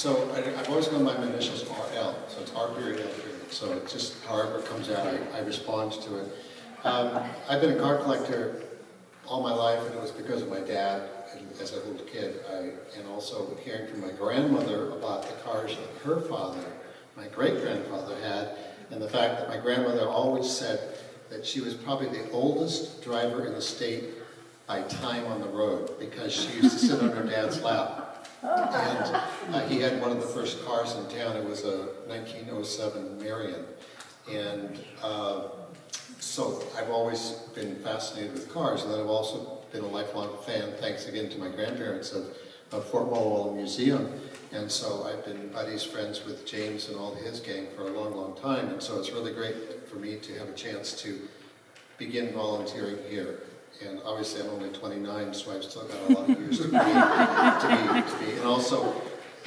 So I've always gone by my initials RL, so it's R period L period. So it's just however it comes out, I respond to it. I've been a car collector all my life, and it was because of my dad as a little kid. And also hearing from my grandmother about the cars that her father, my great-grandfather, had, and the fact that my grandmother always said that she was probably the oldest driver in the state by time on the road, because she used to sit on her dad's lap. And he had one of the first cars in town. It was a 1907 Marion. And so I've always been fascinated with cars, and then I've also been a lifelong fan, thanks again to my grandparents, of Fort Walla Walla Museum. And so I've been buddies, friends with James and all his gang for a long, long time. And so it's really great for me to have a chance to begin volunteering here. And obviously I'm only 29, so I've still got a lot of years to be. And also,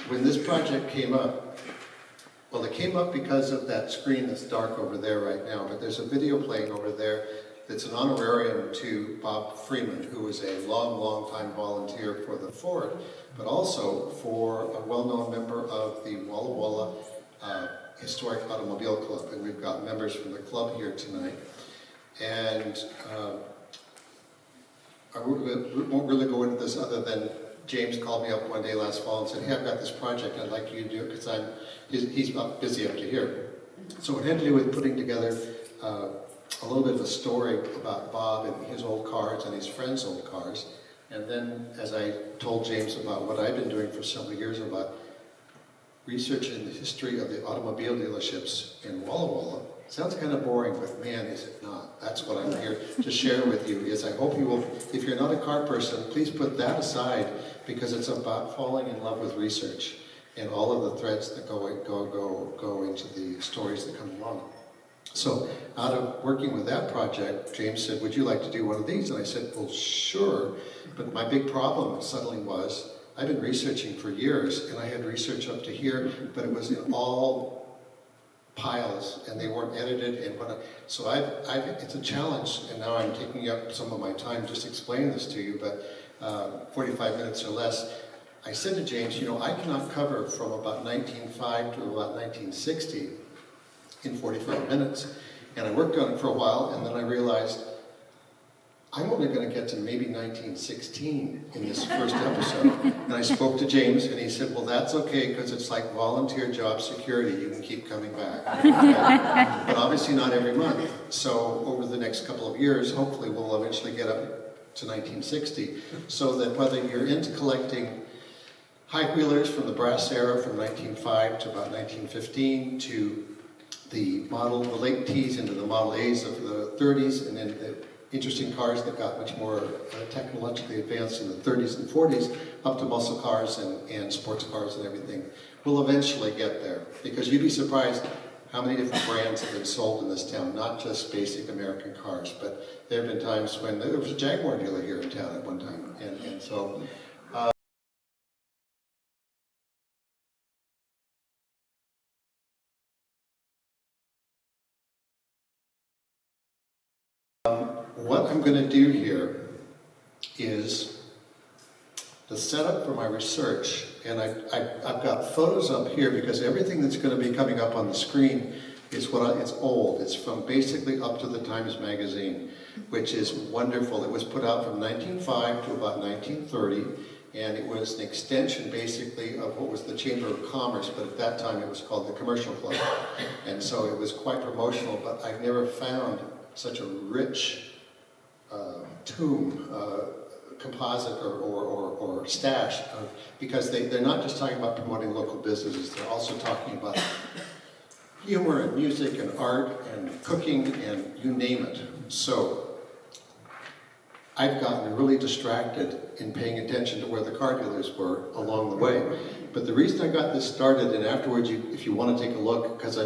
when this project came up, well, it came up because of that screen that's dark over there right now, but there's a video playing over there that's an honorarium to Bob Freeman, who was a long, long time volunteer for the Ford, but also for a well-known member of the Walla Walla Historic Automobile Club. And we've got members from the club here tonight. And I won't really go into this other than James called me up one day last fall and said, hey, I've got this project I'd like you to do it, because he's busy up to here. So it had to do with putting together a little bit of a story about Bob and his old cars and his friends' old cars. And then as I told James about what I've been doing for several years about researching the history of the automobile dealerships in Walla Walla, sounds kind of boring, but man, is it not. That's what I'm here to share with you, is I hope you will, if you're not a car person, please put that aside, because it's about falling in love with research and all of the threads that go into the stories that come along. So out of working with that project, James said, would you like to do one of these? And I said, well, sure. But my big problem suddenly was, I've been researching for years, and I had research up to here, but it was in all piles, and they weren't edited. And so it's a challenge, and now I'm taking up some of my time just explaining this to you, but 45 minutes or less. I said to James, you know, I cannot cover from about 1905 to about 1960 in 45 minutes. And I worked on it for a while, and then I realized I'm only going to get to maybe 1916 in this first episode. And I spoke to James, and he said, well, that's okay, because it's like volunteer job security. You can keep coming back. But obviously not every month. So over the next couple of years, hopefully we'll eventually get up to 1960. So that whether you're into collecting high-wheelers from the brass era from 1905 to about 1915, to the late T's into the Model A's of the 30s, and then the interesting cars that got much more technologically advanced in the 30s and 40s, up to muscle cars and sports cars and everything. We'll eventually get there, because you'd be surprised how many different brands have been sold in this town, not just basic American cars, but there have been times when there was a Jaguar dealer here in town at one time. And so what I'm going to do here is the setup for my research, and I've got photos up here because everything that's going to be coming up on the screen is it's old. It's from basically up to the Times Magazine, which is wonderful. It was put out from 1905 to about 1930, and it was an extension basically of what was the Chamber of Commerce, but at that time it was called the Commercial Club. And so it was quite promotional, but I've never found such a rich tomb, composite or stash of, because they're not just talking about promoting local businesses, they're also talking about humor and music and art and cooking and you name it. So I've gotten really distracted in paying attention to where the car dealers were along the way. But the reason I got this started, and afterwards if you want to take a look, because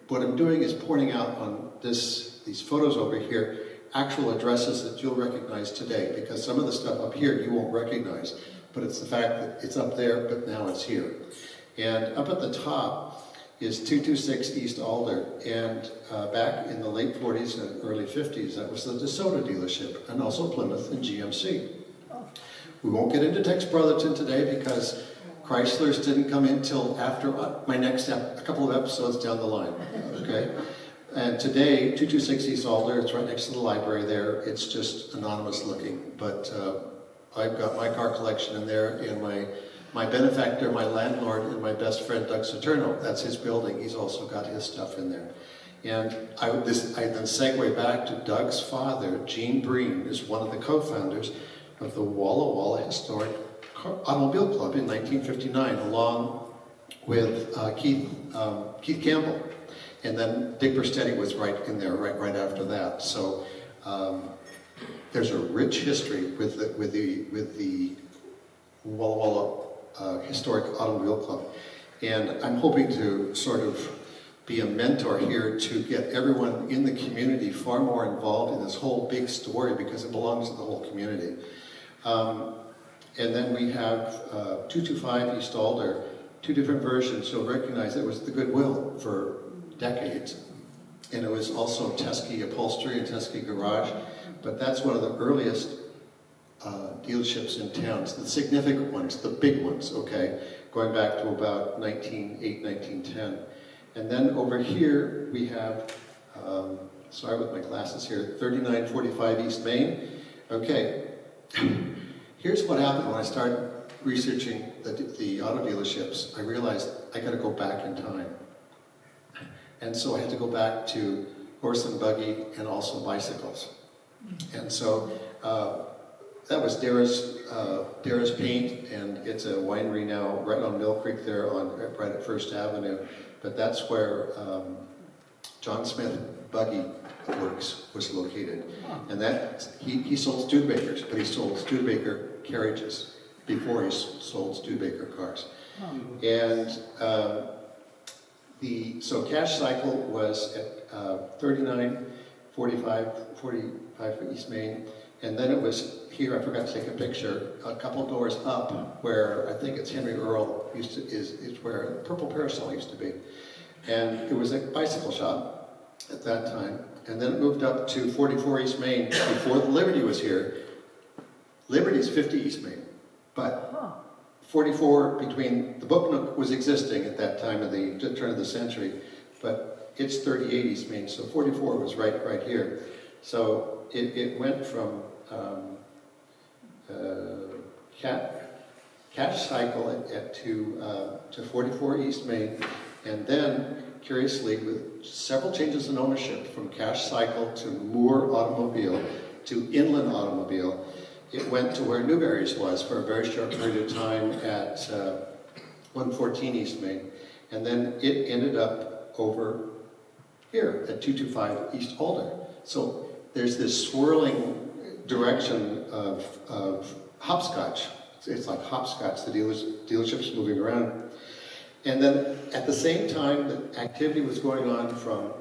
what I'm doing is pointing out on these photos over here actual addresses that you'll recognize today, because some of the stuff up here you won't recognize, but it's the fact that it's up there, but now it's here. And up at the top is 226 East Alder, and back in the late 40s and early 50s, that was the DeSoto dealership, and also Plymouth and GMC. We won't get into Tex Brotherton today because Chrysler's didn't come in till after my next a couple of episodes down the line, okay? And today, 226 East Alder, it's right next to the library there. It's just anonymous looking, but I've got my car collection in there, and my benefactor, my landlord, and my best friend, Doug Saturno, that's his building. He's also got his stuff in there. And I then segue back to Doug's father, Gene Breen, is one of the co-founders of the Walla Walla Historic Automobile Club in 1959, along with Keith Campbell. And then Dick Verstetti was right in there, right after that. So there's a rich history with the Walla Walla Historic Automobile Club. And I'm hoping to sort of be a mentor here to get everyone in the community far more involved in this whole big story, because it belongs to the whole community. And then we have 225 East Alder, two different versions. You'll recognize it was the Goodwill for decades. And it was also Teskey Upholstery and Teskey Garage. But that's one of the earliest dealerships in town. It's the significant ones, the big ones, okay? Going back to about 1908, 1910. And then over here we have, sorry with my glasses here, 3945 East Main. Okay, here's what happened when I started researching the auto dealerships. I realized I gotta go back in time. And so I had to go back to horse and buggy and also bicycles. And so that was Dara's Paint, and it's a winery now right on Mill Creek there, right at First Avenue. But that's where John Smith Buggy Works was located. And that he sold Studebakers, but he sold Studebaker carriages before he sold Studebaker cars. And so Cash Cycle was at 3945 East Main, and then it was here, I forgot to take a picture, a couple doors up where I think it's Henry Earl is where Purple Parasol used to be. And it was a bicycle shop at that time. And then it moved up to 44 East Main before the Liberty was here. Liberty's 50 East Main, but 44 between, the Book Nook was existing at that time of the turn of the century, but it's 38 East Main, so 44 was right here. So it went from Cash Cycle to 44 East Main, and then, curiously, with several changes in ownership, from Cash Cycle to Moore Automobile to Inland Automobile, it went to where Newberry's was for a very short period of time at 114 East Main, and then it ended up over here at 225 East Alder. So there's this swirling direction of hopscotch. It's like hopscotch, the dealerships moving around. And then at the same time, the activity was going on from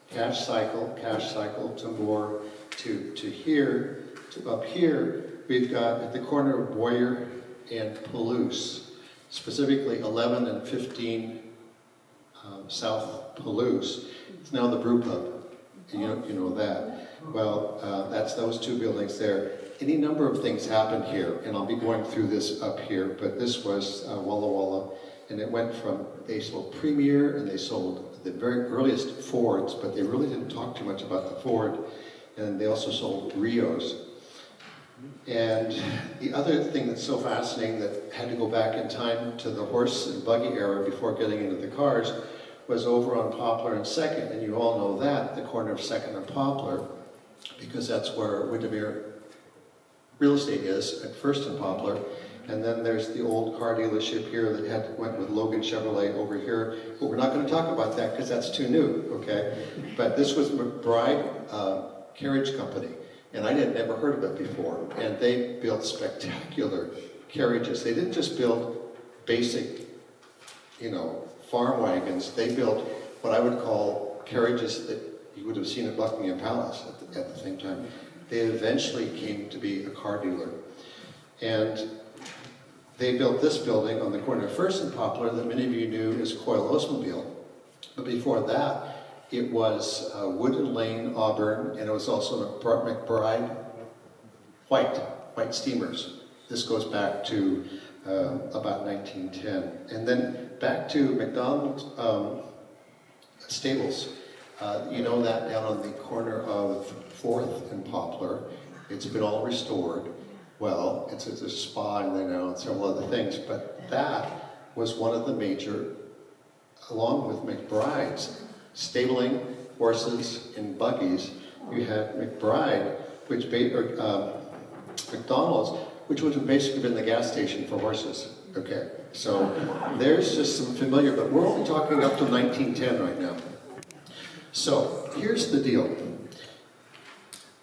Cash Cycle to Moore to here, to up here. We've got at the corner of Boyer and Palouse, specifically 11 and 15 South Palouse. It's now the Brew Pub, and you know that. Well, that's those two buildings there. Any number of things happened here, and I'll be going through this up here, but this was Walla Walla, and it went from, they sold Premier, and they sold the very earliest Fords, but they really didn't talk too much about the Ford, and they also sold Rios. And the other thing that's so fascinating that had to go back in time to the horse and buggy era before getting into the cars was over on Poplar and 2nd, and you all know that, the corner of 2nd and Poplar, because that's where Windermere Real Estate is, at 1st and Poplar. And then there's the old car dealership here that went with Logan Chevrolet over here. But we're not going to talk about that because that's too new, okay? But this was McBride Carriage Company, and I had never heard of it before. And they built spectacular carriages. They didn't just build basic, farm wagons. They built what I would call carriages that you would have seen at Buckingham Palace at the same time. They eventually came to be a car dealer. And they built this building on the corner of 1st and Poplar that many of you knew as Coyle Oldsmobile. But before that, it was Woodland Lane, Auburn, and it was also McBride white steamers. This goes back to about 1910. And then back to McDonald's stables. You know that down on the corner of 4th and Poplar. It's been all restored. Well, it's a spa and then and several other things, but that was one of the major, along with McBride's, stabling horses in buggies. You had McBride, McDonald's, which would have basically been the gas station for horses. Okay, so there's just some familiar, but we're only talking up to 1910 right now. So here's the deal.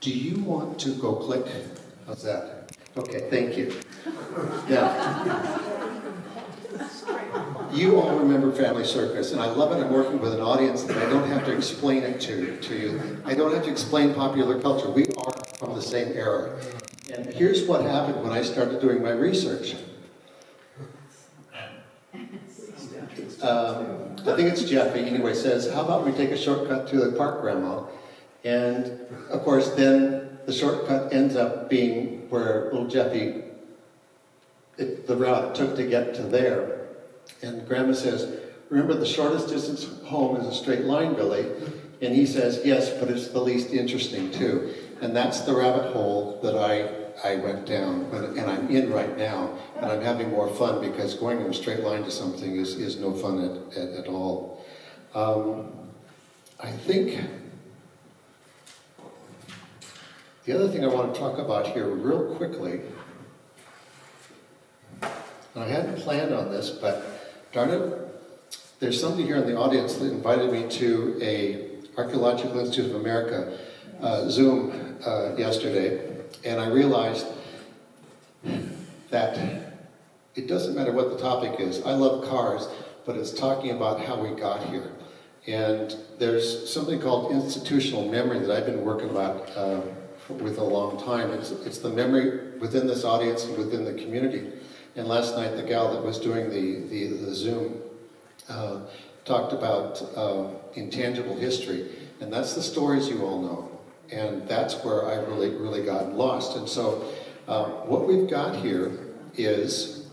Do you want to go click? How's that? Okay, thank you. Now, you all remember Family Circus, and I love it. I'm working with an audience that I don't have to explain it to you. I don't have to explain popular culture. We are from the same era. And here's what happened when I started doing my research. I think it's Jeffy, anyway, says, how about we take a shortcut to the park, Grandma? And, of course, then the shortcut ends up being where little Jeffy, the route it took to get to there. And Grandma says, remember the shortest distance home is a straight line, Billy? And he says, yes, but it's the least interesting, too. And that's the rabbit hole that I went down, and I'm in right now, and I'm having more fun because going in a straight line to something is no fun at all. I think the other thing I want to talk about here real quickly, and I hadn't planned on this, but darn it, there's somebody here in the audience that invited me to a Archaeological Institute of America Zoom yesterday. And I realized that it doesn't matter what the topic is. I love cars, but it's talking about how we got here. And there's something called institutional memory that I've been working about with a long time. It's the memory within this audience and within the community. And last night, the gal that was doing the Zoom talked about intangible history. And that's the stories you all know. And that's where I really got lost. And so what we've got here is,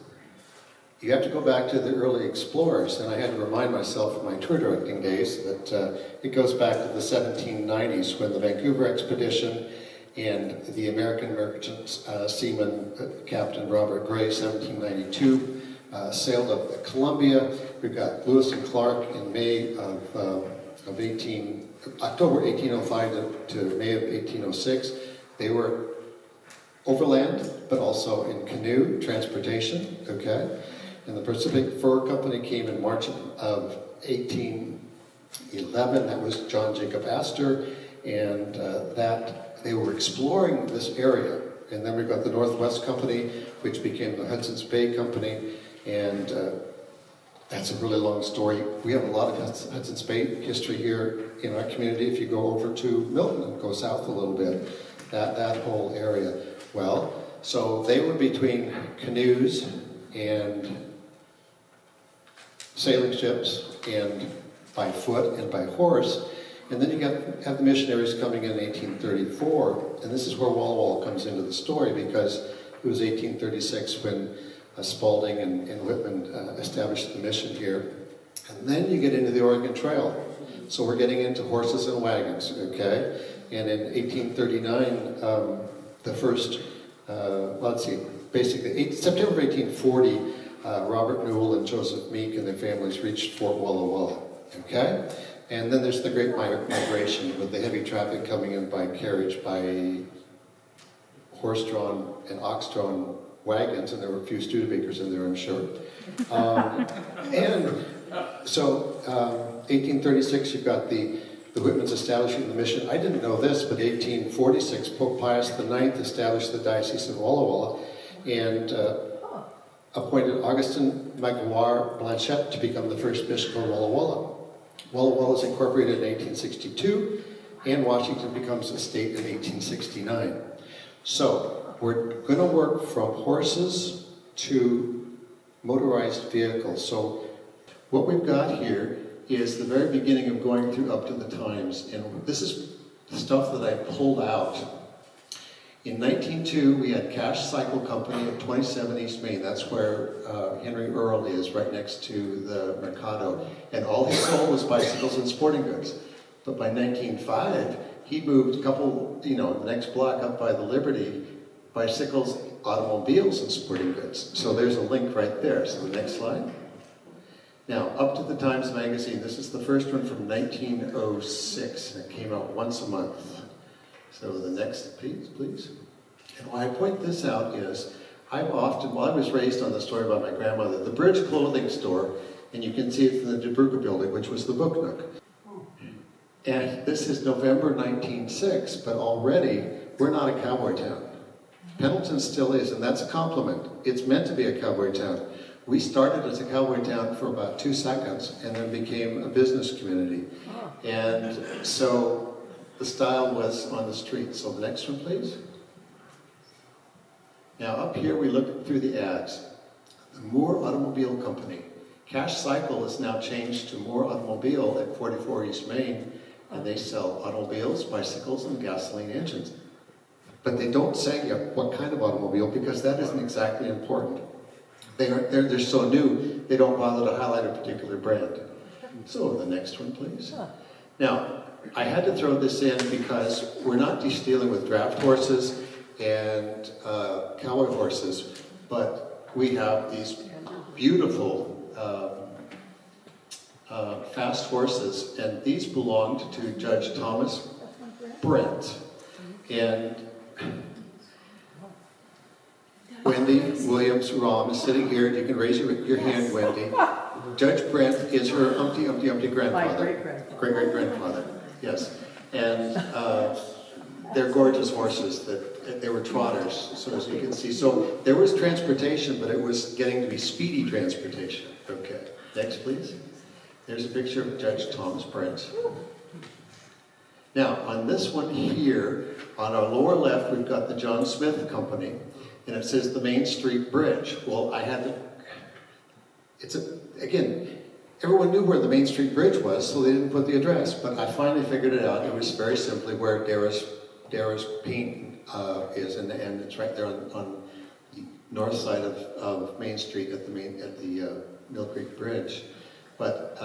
you have to go back to the early explorers. And I had to remind myself in my tour directing days that it goes back to the 1790s when the Vancouver expedition and the American merchant seaman Captain Robert Gray, 1792, sailed up Columbia. We've got Lewis and Clark in May of October 1805 to May of 1806. They were overland, but also in canoe transportation, okay? And the Pacific Fur Company came in March of 1811. That was John Jacob Astor, and that they were exploring this area. And then we've got the Northwest Company, which became the Hudson's Bay Company, and that's a really long story. We have a lot of Hudson's Bay history here in our community. If you go over to Milton and go south a little bit, that whole area. Well, so they were between canoes and sailing ships and by foot and by horse. And then you have the missionaries coming in 1834, and this is where Walla Walla comes into the story, because it was 1836 when Spalding and Whitman established the mission here. And then you get into the Oregon Trail. So we're getting into horses and wagons, okay? And in 1839, the first, let's see, basically, September 1840, Robert Newell and Joseph Meek and their families reached Fort Walla Walla, okay? And then there's the Great Migration with the heavy traffic coming in by carriage, by horse-drawn and ox-drawn wagons, and there were a few Studebakers in there, I'm sure. And so, 1836, you've got the Whitmans establishing the mission. I didn't know this, but 1846, Pope Pius IX established the Diocese of Walla Walla and appointed Augustin Magloire Blanchette to become the first bishop of Walla Walla. Walla Walla was incorporated in 1862, and Washington becomes a state in 1869. So, we're going to work from horses to motorized vehicles. So what we've got here is the very beginning of going through up to the times. And this is stuff that I pulled out. In 1902, we had Cash Cycle Company at 27 East Main. That's where Henry Earl is, right next to the Mercado. And all he sold was bicycles and sporting goods. But by 1905, he moved a couple, the next block up by the Liberty, bicycles, automobiles, and sporting goods. So there's a link right there. So the next slide. Now, up to the Times Magazine. This is the first one from 1906. It came out once a month. So the next piece, please. And why I point this out is, I was raised on the story by my grandmother, the Bridge Clothing Store, and you can see it from the DeBrucker building, which was the Book Nook. And this is November 1906, but already we're not a cowboy town. Pendleton still is, and that's a compliment. It's meant to be a cowboy town. We started as a cowboy town for about 2 seconds, and then became a business community. And so the style was on the street. So the next one, please. Now up here we look through the ads. The Moore Automobile Company. Cash Cycle is now changed to Moore Automobile at 44 East Main, and they sell automobiles, bicycles, and gasoline engines. But they don't say what kind of automobile, because that isn't exactly important. They're so new, they don't bother to highlight a particular brand. So the next one, please. Now, I had to throw this in because we're not just dealing with draft horses and cowboy horses, but we have these beautiful fast horses, and these belonged to Judge Thomas Brent. And Wendy Williams Rahm is sitting here. You can raise your hand, Wendy. Judge Brent is her umpty grandfather. My Great-great-grandfather, yes. And they're gorgeous horses. They were trotters, so as you can see. So there was transportation, but it was getting to be speedy transportation. Okay, next please. There's a picture of Judge Thomas Brent. Now, on this one here, on our lower left, we've got the John Smith Company, and it says the Main Street Bridge. Well, I had to, again, everyone knew where the Main Street Bridge was, so they didn't put the address, but I finally figured it out. It was very simply where Dara's Paint is, and it's right there on the north side of Main Street at the Mill Creek Bridge. But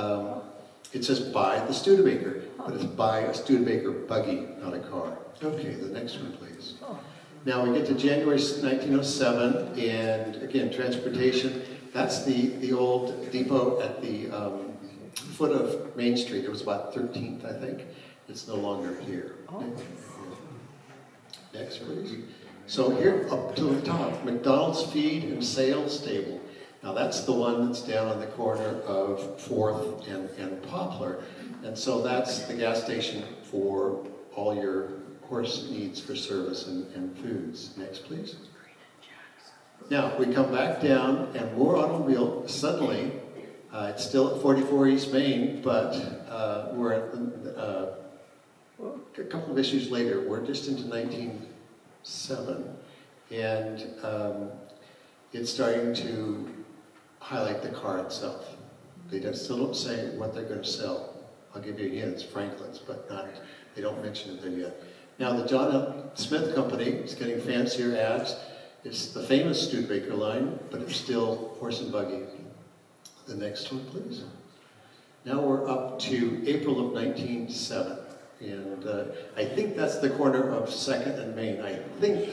it says by the Studebaker, but it's by a Studebaker buggy, not a car. Okay, the next one, please. Now we get to January 1907, and again, transportation. That's the old depot at the foot of Main Street. It was about 13th, I think. It's no longer here. Next, please. So here, up to the top, McDonald's Feed and Sales Stable. Now that's the one that's down on the corner of 4th and Poplar. And so that's the gas station for all your horse needs for service and foods. Next, please. Now, we come back down, and Moore Automobile, suddenly, it's still at 44 East Main, but we're at a couple of issues later. We're just into 1907, and it's starting to highlight the car itself. They still don't say what they're going to sell. I'll give you a hint, it's Franklin's, but they don't mention it there yet. Now, the John L. Smith Company is getting fancier ads. It's the famous Studebaker line, but it's still horse and buggy. The next one, please. Now we're up to April of 1907, and I think that's the corner of 2nd and Main. I think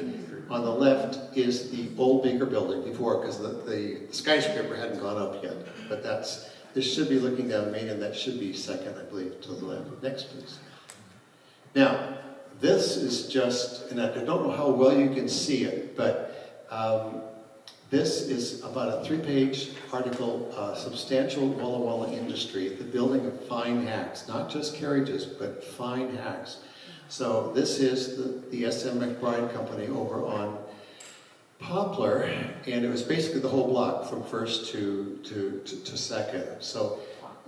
on the left is the old Baker building before, because the skyscraper hadn't gone up yet. But this should be looking down Main, and that should be 2nd, I believe, to the left. Next, please. Now, this is just, and I don't know how well you can see it, but this is about a 3-page article, Substantial Walla Walla Industry, the building of fine hacks, not just carriages, but fine hacks. So this is the S.M. McBride Company over on Poplar, and it was basically the whole block from 1st to 2nd. So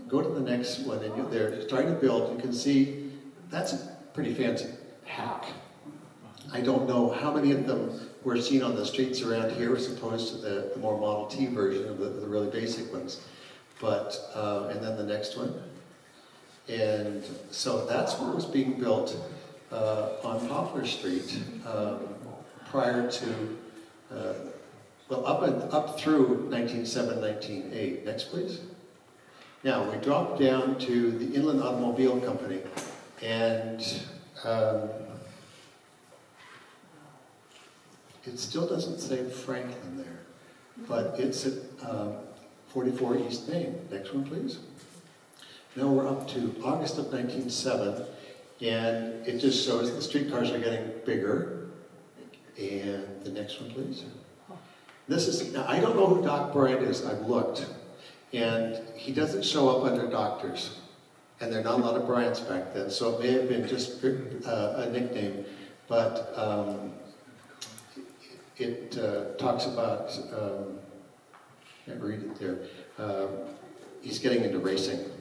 go to the next one, and they're starting to build. You can see that's a pretty fancy hack. I don't know how many of them were seen on the streets around here as opposed to the more Model T version of the really basic ones. But, and then the next one. And so that's what was being built on Poplar Street. prior to, well, up through 1907, 1908. Next, please. Now, we drop down to the Inland Automobile Company, and it still doesn't say Franklin there, but it's at 44 East Main. Next one, please. Now we're up to August of 1907, and it just shows the streetcars are getting bigger. And the next one, please. This is, now I don't know who Doc Bryant is, I've looked, and he doesn't show up under doctors, and there are not a lot of Bryants back then, so it may have been just a nickname, but it talks about, can't read it there, he's getting into racing.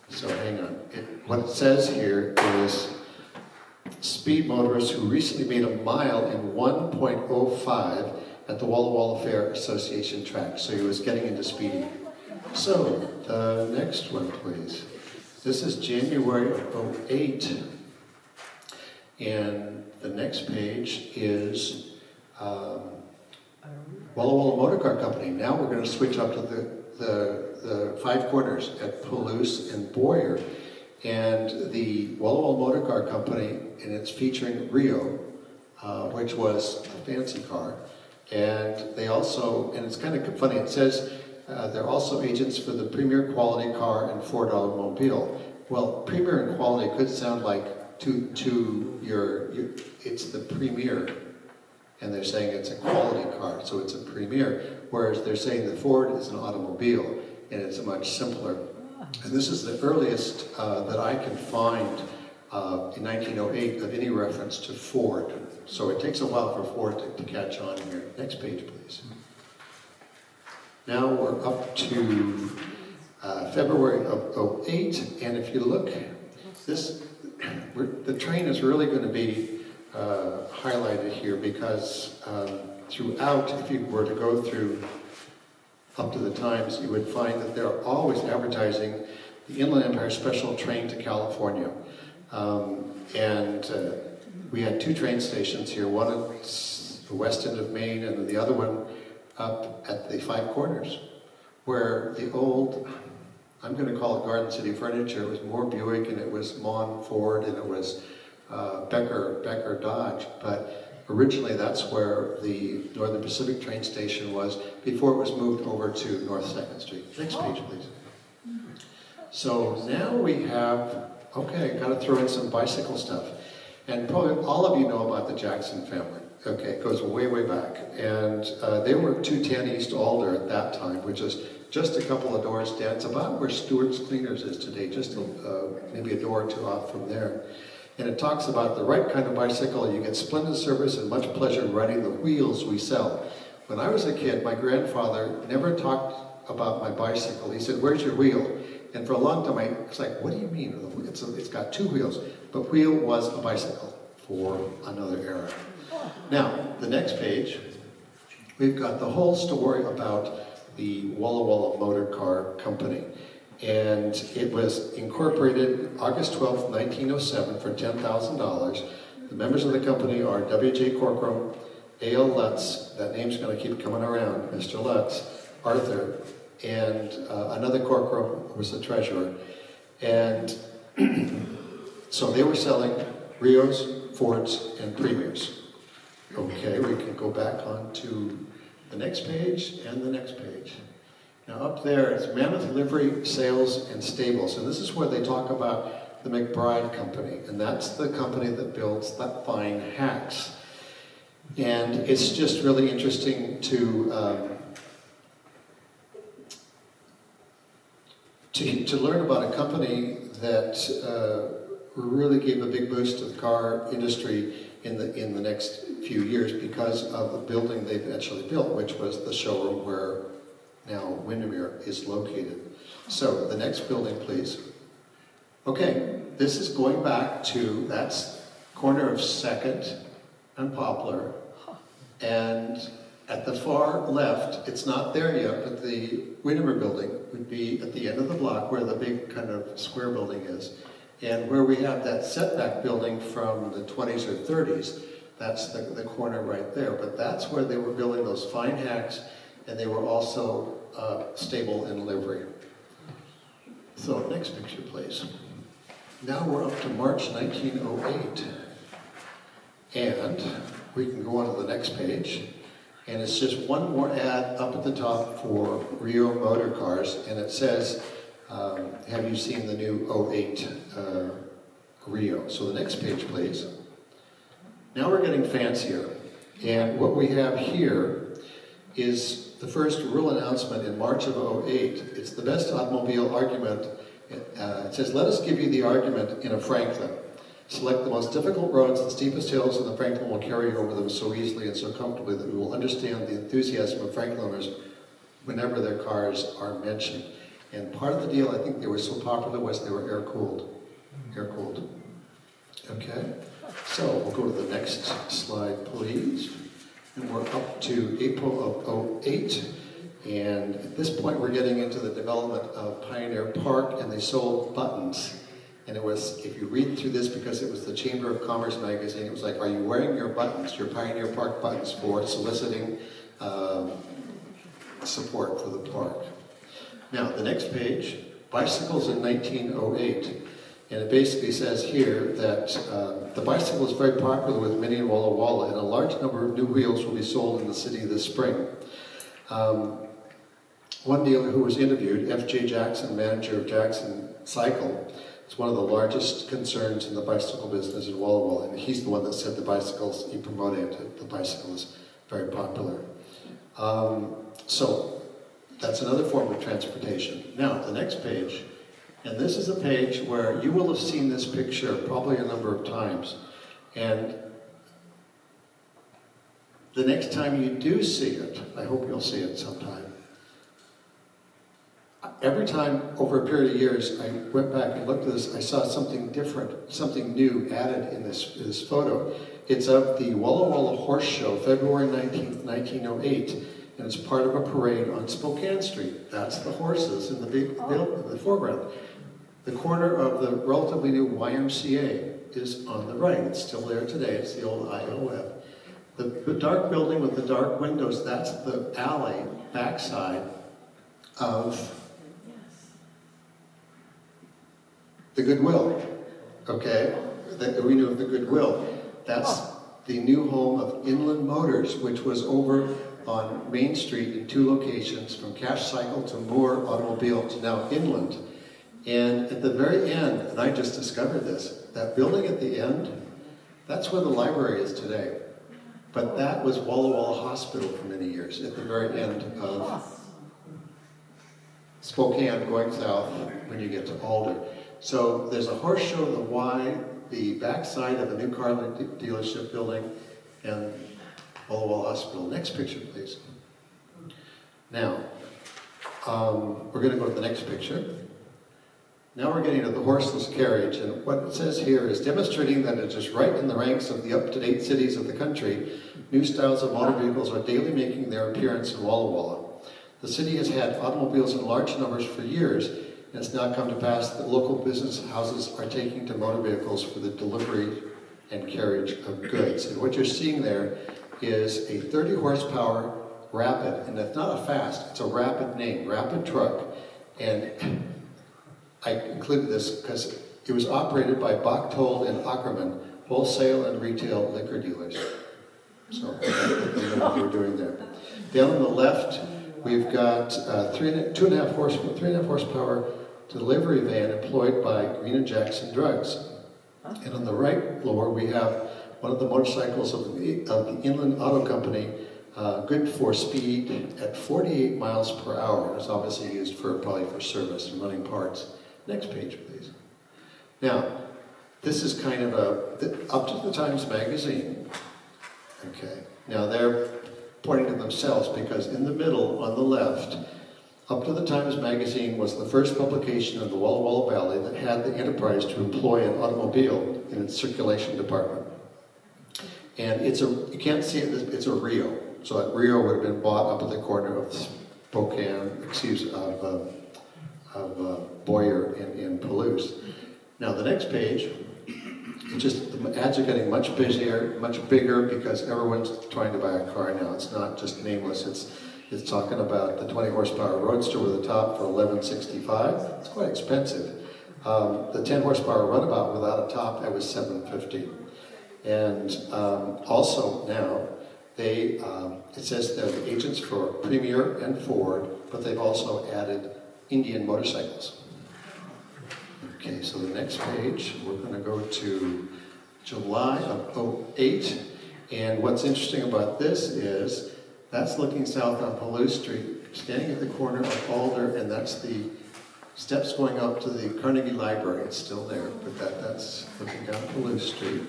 So hang on. What it says here is speed motorists who recently made a mile in 1.05 at the Walla Walla Fair Association track. So he was getting into speeding. So the next one, please. This is January of 08. And the next page is Walla Walla Motor Car Company. Now we're going to switch up to the Five Corners at Palouse and Boyer. And the Walla Walla Motor Car Company, and it's featuring Rio, which was a fancy car. And they also, and it's kind of funny, it says they're also agents for the Premier Quality Car and Ford Automobile. Well, Premier and Quality could sound like to your it's the Premier. And they're saying it's a quality car, so it's a Premier. Whereas they're saying the Ford is an automobile, and it's much simpler. And this is the earliest that I can find in 1908 of any reference to Ford. So it takes a while for Ford to catch on here. Next page, please. Now we're up to February of 08, and if you look, the train is really going to be highlighted here because throughout, if you were to go through up to the Times, you would find that they're always advertising the Inland Empire Special Train to California. We had two train stations here, one at the west end of Maine and the other one up at the Five Corners, where the old, I'm going to call it Garden City Furniture, it was Moore Buick and it was Mon Ford and it was Becker Dodge, but originally that's where the Northern Pacific train station was before it was moved over to North 2nd Street. Next page, please. So now we have, okay, got to throw in some bicycle stuff. And probably all of you know about the Jackson family. Okay, it goes way, way back. And they were 210 East Alder at that time, which is just a couple of doors down. It's about where Stewart's Cleaners is today, just maybe a door or two off from there. And it talks about the right kind of bicycle. You get splendid service and much pleasure riding the wheels we sell. When I was a kid, my grandfather never talked about my bicycle. He said, "Where's your wheel?" And for a long time, I was like, "What do you mean? It's got two wheels." But wheel was a bicycle for another era. Now, the next page, we've got the whole story about the Walla Walla Motor Car Company. And it was incorporated August 12th, 1907 for $10,000. The members of the company are W.J. Corcoran, A.L. Lutz, that name's going to keep coming around, Mr. Lutz, Arthur, and another Corcoran who was the treasurer. And so they were selling Rios, Fords, and Premiers. Okay, we can go back on to the next page and the next page. Now up there is Mammoth Livery, Sales, and Stables, and this is where they talk about the McBride Company, and that's the company that builds that fine hacks. And it's just really interesting to learn about a company that really gave a big boost to the car industry in the next few years because of the building they eventually built, which was the showroom where now Windermere is located. So the next building, please. Okay, this is going back to, that's corner of 2nd and Poplar. And at the far left, it's not there yet, but the Windermere building would be at the end of the block where the big kind of square building is. And where we have that setback building from the 20s or 30s, That's the corner right there. But that's where they were building those fine hacks, and they were also stable in livery. So next picture, please. Now we're up to March 1908. And we can go on to the next page. And it's just one more ad up at the top for Rio Motor Cars. And it says, have you seen the new 08 Rio? So the next page, please. Now we're getting fancier. And what we have here is the first real announcement in March of 08. It's the best automobile argument. It says, let us give you the argument in a Franklin. Select the most difficult roads and steepest hills, and the Franklin will carry you over them so easily and so comfortably that we will understand the enthusiasm of Franklin owners whenever their cars are mentioned. And part of the deal, I think they were so popular, was they were air-cooled. Air-cooled. Okay? So we'll go to the next slide, please. And we're up to April of 08. And at this point, we're getting into the development of Pioneer Park, and they sold buttons. And it was, if you read through this, because it was the Chamber of Commerce magazine, it was like, are you wearing your buttons, your Pioneer Park buttons, for soliciting support for the park? Now, the next page, bicycles in 1908. And it basically says here that the bicycle is very popular with many in Walla Walla, and a large number of new wheels will be sold in the city this spring. One dealer who was interviewed, F.J. Jackson, manager of Jackson Cycle, it's one of the largest concerns in the bicycle business in Walla Walla, and he's the one that said the bicycles, he promoted it, the bicycle is very popular. So, that's another form of transportation. Now, the next page, and this is a page where you will have seen this picture probably a number of times, and the next time you do see it, I hope you'll see it sometime, every time over a period of years I went back and looked at this, I saw something different, something new added in this photo. It's of the Walla Walla Horse Show, February 19th, 1908, and it's part of a parade on Spokane Street. That's the horses in the foreground. The corner of the relatively new YMCA is on the right. It's still there today. It's the old IOF. The dark building with the dark windows, that's the alley, backside of the Goodwill, okay? The arena of the Goodwill. That's the new home of Inland Motors, which was over on Main Street in two locations, from Cash Cycle to Moore Automobile to now Inland. And at the very end, and I just discovered this, that building at the end, that's where the library is today. But that was Walla Walla Hospital for many years, at the very end of Spokane going south when you get to Alder. So there's a horse show, the Y, the backside of a new car dealership building, and Walla Walla Hospital. Next picture, please. Now, we're going to go to the next picture. Now we're getting to the horseless carriage, and what it says here is demonstrating that it is right in the ranks of the up-to-date cities of the country. New styles of motor vehicles are daily making their appearance in Walla Walla. The city has had automobiles in large numbers for years, and it's now come to pass that local business houses are taking to motor vehicles for the delivery and carriage of goods. And what you're seeing there is a 30 horsepower Rapid, and it's not a fast, it's a Rapid name, Rapid truck. And I included this because it was operated by Bachtold and Ackerman, wholesale and retail liquor dealers. So that's what we're doing there. Down on the left, we've got 3.5 horsepower delivery van employed by Green and Jackson Drugs. And on the right lower, we have one of the motorcycles of the Inland Auto Company, good for speed at 48 miles per hour. It's obviously used probably for service and running parts. Next page, please. Now, this is kind of up to the Times Magazine. Okay. Now they're pointing to themselves because in the middle, on the left, Up to the Times Magazine was the first publication in the Walla Walla Valley that had the enterprise to employ an automobile in its circulation department. And you can't see it, it's a Rio. So that Rio would have been bought up at the corner of Boyer in Palouse. Now the next page It just, the ads are getting much busier, much bigger, because everyone's trying to buy a car now. It's not just nameless. It's talking about the 20 horsepower Roadster with a top for $1165. It's quite expensive. The 10 horsepower runabout without a top, that was $750. And also now, it says they're the agents for Premier and Ford, but they've also added Indian motorcycles. Okay, so the next page, we're going to go to July of '08. And what's interesting about this is, that's looking south on Palouse Street, standing at the corner of Alder, and that's the steps going up to the Carnegie Library. It's still there, but that's looking down Palouse Street.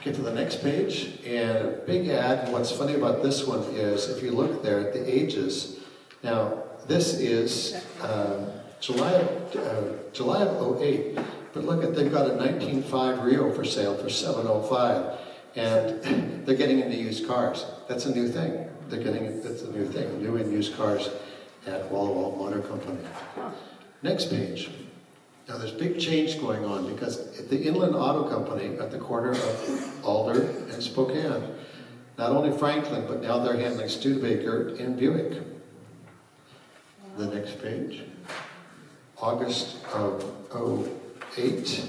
Get to the next page, and a big ad. And what's funny about this one is, if you look there at the ages, now this is July of '08, but look at, they've got a 19.5 Rio for sale for $705, and they're getting into used cars. That's a new thing. That's a new thing, new and used cars at Walla Walla Motor Company. Next page. Now there's big change going on, because at the Inland Auto Company at the corner of Alder and Spokane, not only Franklin, but now they're handling Studebaker and Buick. The next page. August of '08,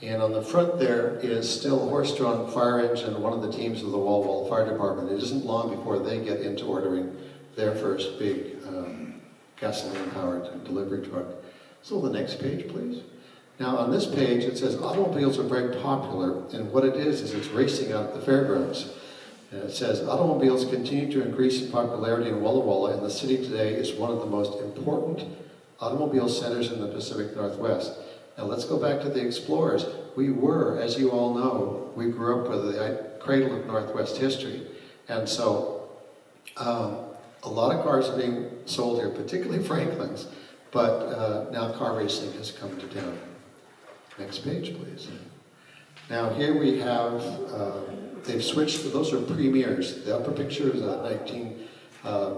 and on the front there is still a horse-drawn fire engine, one of the teams of the Walla Walla Fire Department. It isn't long before they get into ordering their first big gasoline-powered delivery truck. So the next page, please. Now on this page it says automobiles are very popular, and what it is it's racing out at the fairgrounds. And it says automobiles continue to increase in popularity in Walla Walla, and the city today is one of the most important automobile centers in the Pacific Northwest. Now let's go back to the explorers. We were, as you all know, we grew up with the cradle of Northwest history. And so a lot of cars are being sold here, particularly Franklin's, but now car racing has come to town. Next page, please. Now here we have, they've switched, those are Premiers. The upper picture is a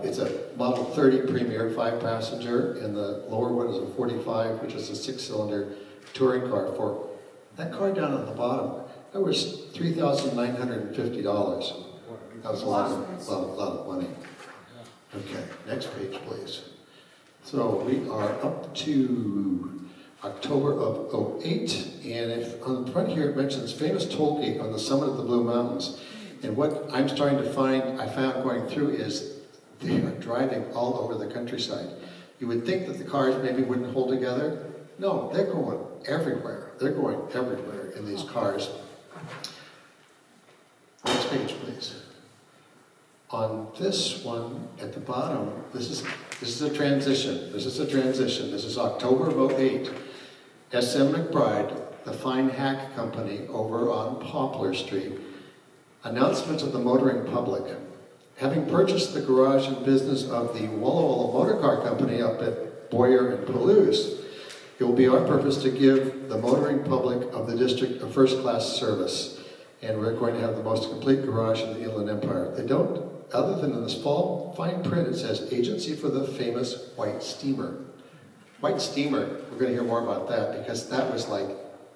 it's a Model 30 Premier, 5-passenger, and the lower one is a 45, which is a 6-cylinder touring car. For that car down at the bottom, that was $3,950. That was a lot of money. Okay, next page, please. So we are up to October of '08, and if on the front here it mentions famous toll gate on the summit of the Blue Mountains. And what I'm starting to find, I found going through, is they are driving all over the countryside. You would think that the cars maybe wouldn't hold together. No, they're going everywhere. They're going everywhere in these cars. Next page, please. On this one at the bottom, this is a transition. This is a transition. This is October of '08. S.M. McBride, the fine hack company over on Poplar Street, announcement of the motoring public. Having purchased the garage and business of the Walla Walla Motor Car Company up at Boyer and Palouse, it will be our purpose to give the motoring public of the district a first-class service. And we're going to have the most complete garage in the Inland Empire. They don't, other than in the small fine print, it says Agency for the Famous White Steamer. White Steamer, we're going to hear more about that, because that was like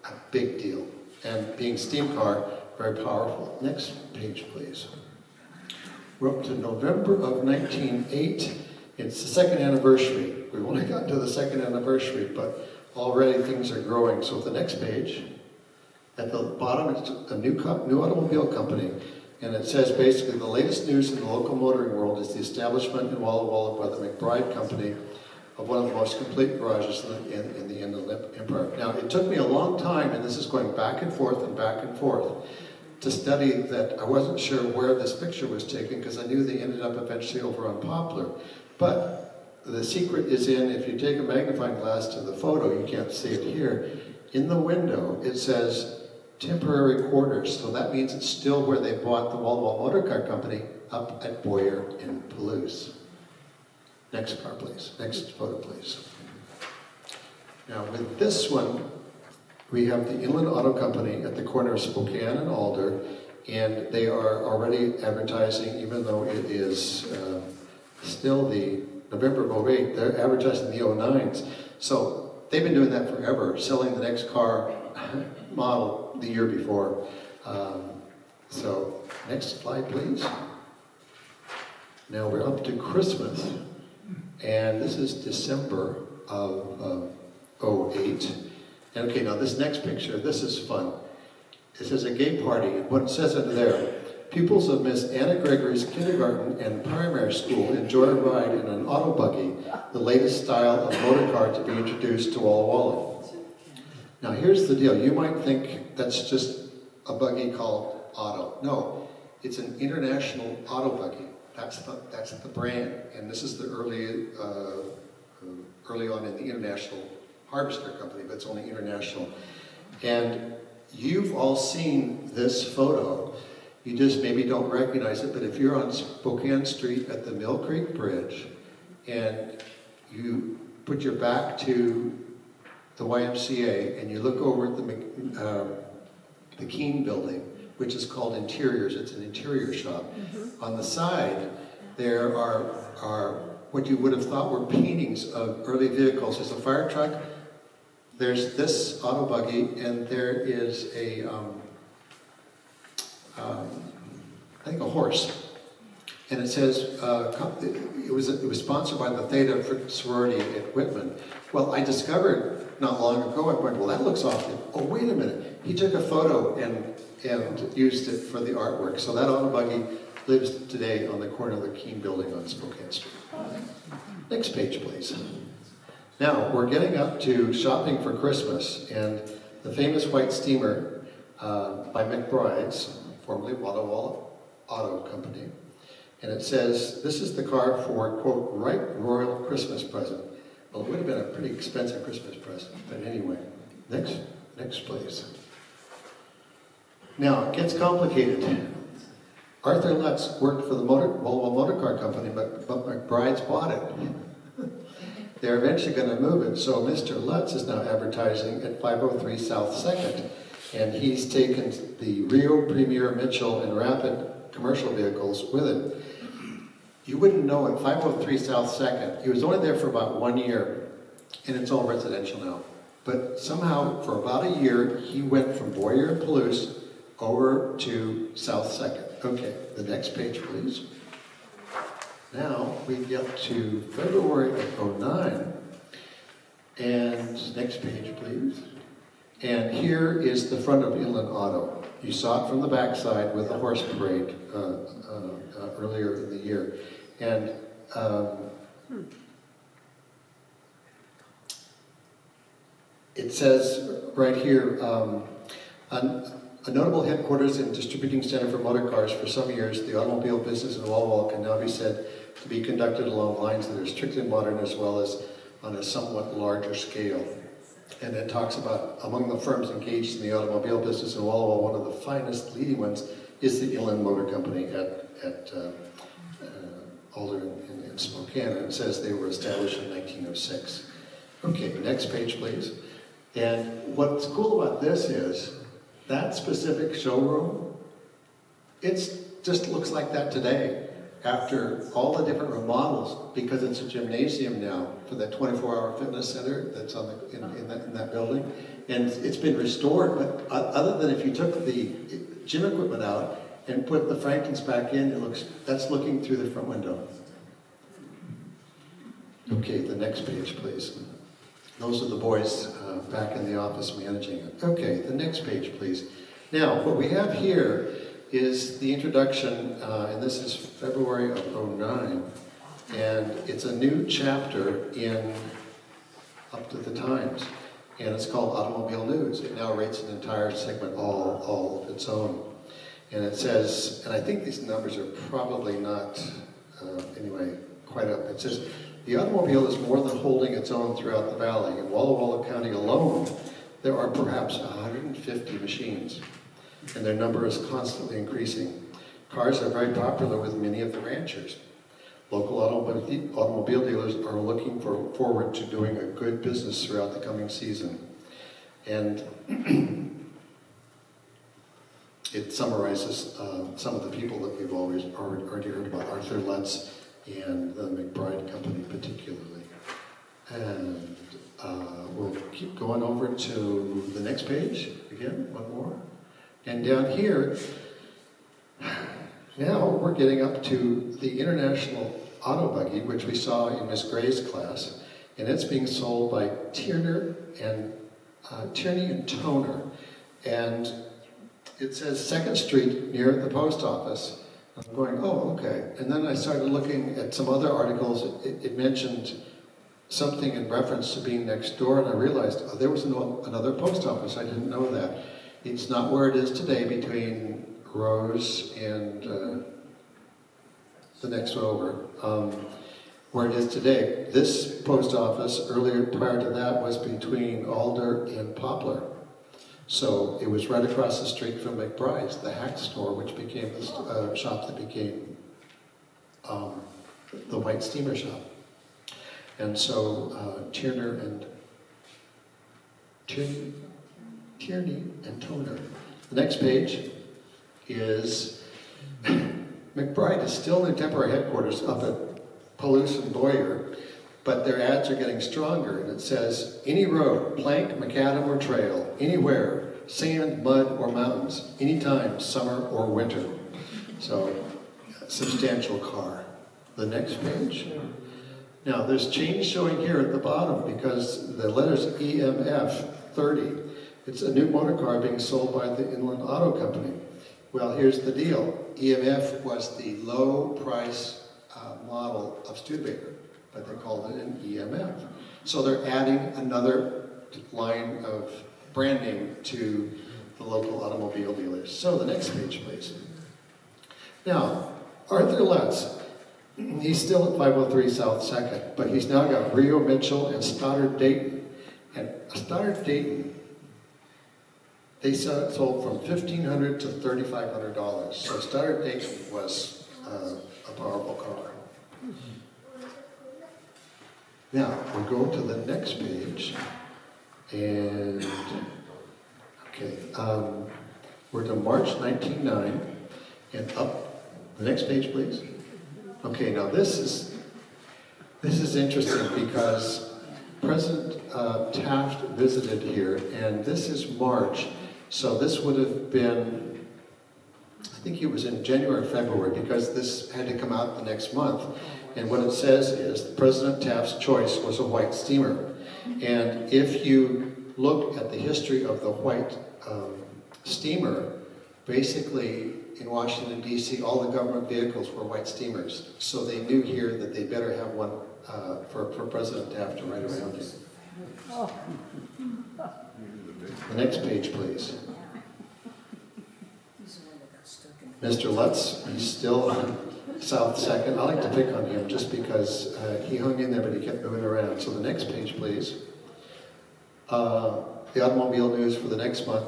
a big deal. And being steam car, very powerful. Next page, please. We're up to November of 1908. It's the second anniversary. We've only gotten to the second anniversary, but already things are growing. So the next page, at the bottom, it's a new automobile company, and it says basically the latest news in the local motoring world is the establishment in Walla Walla by the McBride Company of one of the most complete garages in the Inland Empire. Now, it took me a long time, and this is going back and forth, to study that. I wasn't sure where this picture was taken, because I knew they ended up eventually over on Poplar. But the secret is in, if you take a magnifying glass to the photo, you can't see it here, in the window it says temporary quarters. So that means it's still where they bought the Walla Walla Motor Car Company up at Boyer in Palouse. Next car, please. Next photo, please. Now, with this one, we have the Inland Auto Company at the corner of Spokane and Alder, and they are already advertising, even though it is still the November of '08, they're advertising the '09s. So they've been doing that forever, selling the next car model the year before. So, next slide, please. Now we're up to Christmas, and this is December of '08. And okay, now this next picture, this is fun. It says a gay party, and what it says under there, pupils of Miss Anna Gregory's kindergarten and primary school enjoy a ride in an auto buggy, the latest style of motor car to be introduced to Walla Walla. Now here's the deal, you might think that's just a buggy called Auto. No, it's an international auto buggy. That's the brand, and this is the early on in the International Harvester Company, but it's only international. And you've all seen this photo. You just maybe don't recognize it, but if you're on Spokane Street at the Mill Creek Bridge, and you put your back to the YMCA, and you look over at the Keene building, which is called Interiors. It's an interior shop. Mm-hmm. On the side, there are what you would have thought were paintings of early vehicles. There's a fire truck, there's this auto buggy, and there is a, I think a horse. And it says, it was sponsored by the Theta sorority at Whitman. Well, I discovered not long ago, I went, well, that looks awful. Oh, wait a minute. He took a photo and used it for the artwork. So that auto buggy lives today on the corner of the Keene building on Spokane Street. Next page, please. Now, we're getting up to shopping for Christmas, and the famous white steamer by McBride's, formerly Walla Walla Auto Company. And it says, this is the car for, quote, right royal Christmas present. Well, it would have been a pretty expensive Christmas present, but anyway. Next please. Now, it gets complicated. Arthur Lutz worked for the Walla Motor Car Company, but McBride's bought it. They're eventually going to move it, so Mr. Lutz is now advertising at 503 South 2nd, and he's taken the Rio, Premier, Mitchell, and Rapid commercial vehicles with it. You wouldn't know at 503 South 2nd, he was only there for about 1 year, and it's all residential now. But somehow, for about a year, he went from Boyer and Palouse over to South 2nd. Okay, the next page, please. Now, we get to February of '09. And next page, please. And here is the front of Inland Auto. You saw it from the backside with the horse parade earlier in the year. And it says right here, a notable headquarters and distributing center for motor cars for some years, the automobile business in Walla Walla can now be said to be conducted along lines that are strictly modern as well as on a somewhat larger scale. And it talks about, among the firms engaged in the automobile business in Walla Walla, one of the finest leading ones is the Inland Motor Company at Alder in Spokane. And it says they were established in 1906. Okay, next page, please. And what's cool about this is, that specific showroom, it just looks like that today after all the different remodels, because it's a gymnasium now for that 24-hour fitness center that's on in that building. And it's been restored, but other than if you took the gym equipment out and put the Frankens back in, that's looking through the front window. Okay, the next page, please. Those are the boys back in the office managing it. Okay, the next page, please. Now, what we have here is the introduction, and this is February of '09, and it's a new chapter in Up to the Times, and it's called Automobile News. It now rates an entire segment all of its own. And it says, and I think these numbers are probably not, anyway, quite up. It says, the automobile is more than holding its own throughout the valley. In Walla Walla County alone, there are perhaps 150 machines, and their number is constantly increasing. Cars are very popular with many of the ranchers. Local automobile dealers are looking forward to doing a good business throughout the coming season. And it summarizes some of the people that we've already heard about, Arthur Lutz and the McBride Company particularly. And we'll keep going over to the next page, again, one more. And down here, now we're getting up to the International Auto Buggy, which we saw in Miss Gray's class, and it's being sold by Tierney and Toner, and it says 2nd Street near the post office. I'm going, oh, okay. And then I started looking at some other articles. It mentioned something in reference to being next door, and I realized there was another post office. I didn't know that. It's not where it is today between Rose and the next one over. Where it is today. This post office, earlier, prior to that, was between Alder and Poplar. So it was right across the street from McBride's, the hack store, which became the shop that became the White Steamer shop. And so Tierney and Toner. The next page is McBride is still in temporary headquarters up at Palouse and Boyer, but their ads are getting stronger, and it says, any road, plank, macadam, or trail, anywhere, sand, mud, or mountains, anytime, summer or winter. So, substantial car. The next page. Now, there's change showing here at the bottom because the letters EMF 30. It's a new motor car being sold by the Inland Auto Company. Well, here's the deal. EMF was the low price model of Studebaker, but they called it an EMF. So they're adding another line of branding to the local automobile dealers. So the next page, please. Now, Arthur Lutz, he's still at 503 South 2nd, but he's now got Rio Mitchell and Stoddard Dayton. And Stoddard Dayton, they sold from $1,500 to $3,500. So Stoddard Dayton was a powerful car. Now, we'll go to the next page, and, okay, we're to March 1909, and up, the next page, please. Okay, now this is interesting because President Taft visited here, and this is March, so this would have been, I think it was in January or February, because this had to come out the next month. And what it says is President Taft's choice was a white steamer. And if you look at the history of the white steamer, basically in Washington, D.C., all the government vehicles were white steamers. So they knew here that they better have one for President Taft to ride around in. The next page, please. Mr. Lutz, he's still on South 2nd. I like to pick on him just because he hung in there, but he kept moving around. So the next page, please. The automobile news for the next month.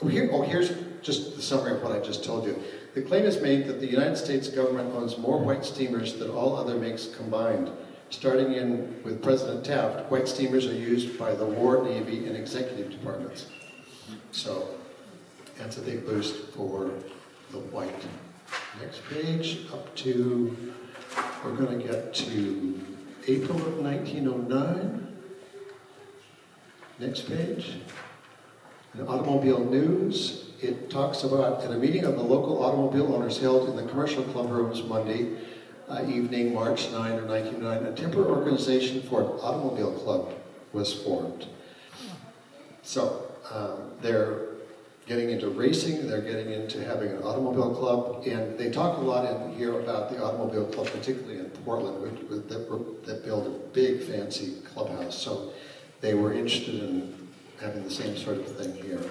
Here's just the summary of what I just told you. The claim is made that the United States government owns more white steamers than all other makes combined. Starting with President Taft, white steamers are used by the War, Navy, and executive departments. So that's a big boost for the white. Next page, up to, we're going to get to April of 1909. Next page. In automobile news, it talks about, at a meeting of the local automobile owners held in the commercial club rooms Monday evening, March 9 of 1909, a temporary organization for an automobile club was formed. So they're getting into racing, they're getting into having an automobile club, and they talk a lot in here about the automobile club, particularly in Portland, that built a big fancy clubhouse. So they were interested in having the same sort of thing here.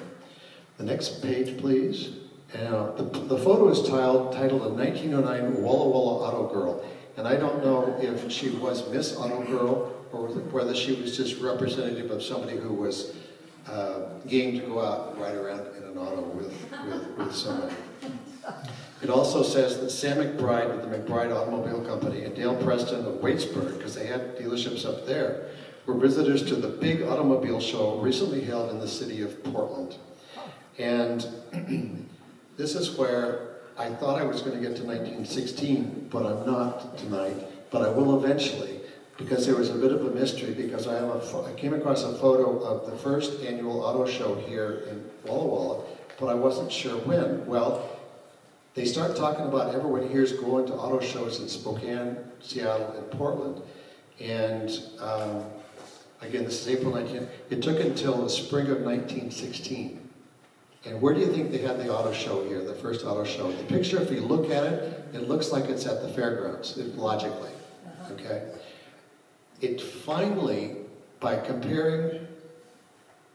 The next page, please. The photo is titled a 1909 Walla Walla Auto Girl, and I don't know if she was Miss Auto Girl or whether she was just representative of somebody who was game to go out and ride around in an auto with somebody. It also says that Sam McBride of the McBride Automobile Company and Dale Preston of Waitsburg, because they had dealerships up there, were visitors to the big automobile show recently held in the city of Portland. And this is where I thought I was going to get to 1916, but I'm not tonight, but I will eventually. because there was a bit of a mystery, because I came across a photo of the first annual auto show here in Walla Walla, but I wasn't sure when. Well, they start talking about everyone here's going to auto shows in Spokane, Seattle, and Portland. And again, this is April 19th. It took until the spring of 1916. And where do you think they had the auto show here, the first auto show? The picture, if you look at it, it looks like it's at the fairgrounds, logically, okay? It finally, by comparing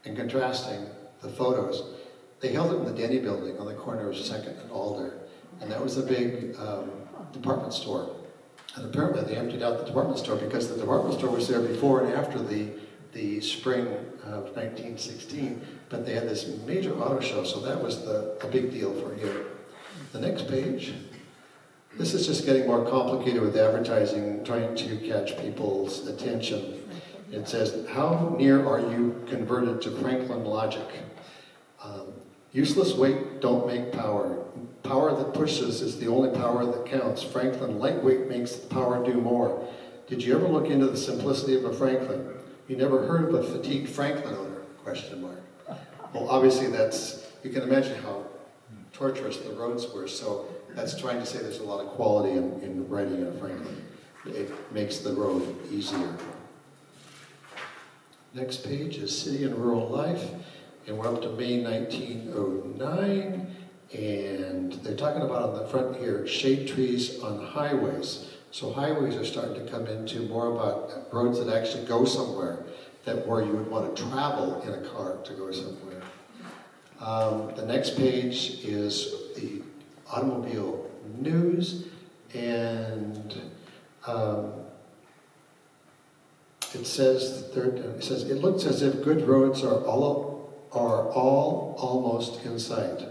and contrasting the photos, they held it in the Denny building on the corner of 2nd and Alder. And that was a big department store. And apparently they emptied out the department store because the department store was there before and after the spring of 1916, but they had this major auto show, so that was a big deal for here. The next page. This is just getting more complicated with advertising, trying to catch people's attention. It says, how near are you converted to Franklin logic? Useless weight don't make power. Power that pushes is the only power that counts. Franklin lightweight makes the power do more. Did you ever look into the simplicity of a Franklin? You never heard of a fatigued Franklin owner? Question mark. Well, obviously you can imagine how torturous the roads were, so that's trying to say there's a lot of quality in riding in a Franklin. It makes the road easier. Next page is City and Rural Life, and we're up to May 1909, and they're talking about on the front here, shade trees on highways. So highways are starting to come into more about roads that actually go somewhere, where you would want to travel in a car to go somewhere. The next page is the automobile news, and it says it looks as if good roads are all almost in sight.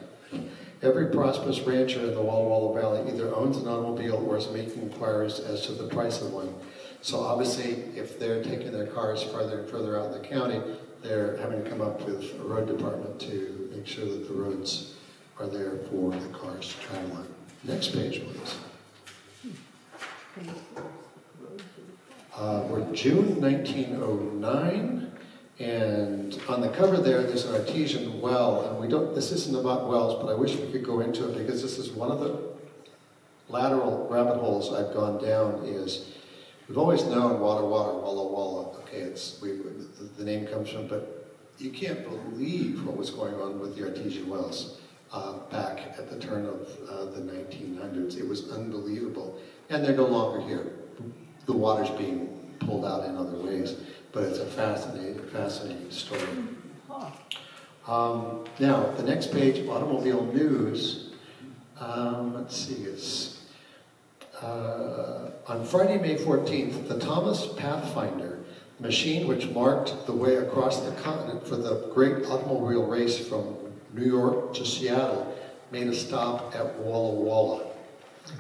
Every prosperous rancher in the Walla Walla Valley either owns an automobile or is making inquiries as to the price of one. So obviously, if they're taking their cars further and further out in the county, they're having to come up with a road department to make sure that the roads are there for the cars to travel on. Next page, please. We're June 1909, and on the cover there's an artesian well, and this isn't about wells, but I wish we could go into it because this is one of the lateral rabbit holes I've gone down. We've always known Walla Walla, okay, the name comes from, but you can't believe what was going on with the artesian wells back at the turn of the 1900s. It was unbelievable. And they're no longer here. The water's being pulled out in other ways, but it's a fascinating story. Now, the next page, automobile news. Let's see, it's on Friday, May 14th, the Thomas Pathfinder, machine which marked the way across the continent for the great automobile race from New York to Seattle, made a stop at Walla Walla.